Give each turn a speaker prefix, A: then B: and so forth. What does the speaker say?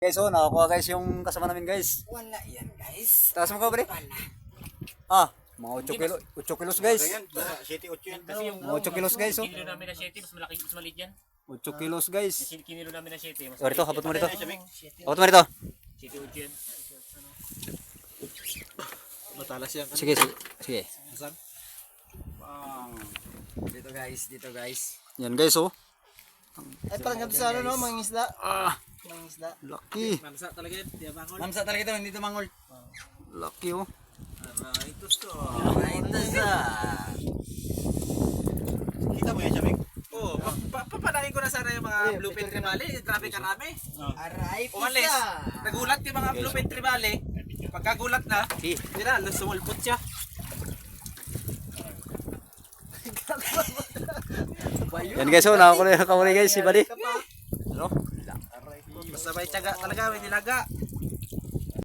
A: Guys, oh, nakakuha guys yung kasama namin guys.
B: Wala yan guys.
A: Taas mo ka, pre.
B: Wala.
A: Ah, mga 8 kilo, 8 kilos guys.
C: 7-8 yan.
D: Kasi yung
A: Mga 8 kilos guys, oh.
D: kinilo namin na 7, mas malaki, mas maliit yan.
A: 8 kilos guys.
D: Yung kinilo namin na 7, mas
A: O, rito, habot mo rito.
D: Habot
A: Habot mo rito.
D: 7 yan.
C: Matalas yan.
A: Sige, sige. Sige.
B: Dito guys.
A: Yan guys, oh.
B: Ay parang gabi sa ano no, mga isda. Mga isda.
A: Lucky.
C: Mamsa talaga yan. Di ba,
B: Mamsa talaga ito, hindi ito mangol.
A: Lucky, oh.
C: ito to.
B: Ito sa.
C: Kita mo yan, Jamik? Oo. Papanahin ko na sana yung mga bluefin tribali. Traffic karami.
B: Aray
C: Umalis.
B: pisa.
C: Nagulat yung mga bluefin tribali. Pagkagulat na, hindi na, sumulpot siya.
A: Yan guys, oh. Nakakuha guys si Buddy. Ano?
C: Basta may tiyaga talaga, may nilaga.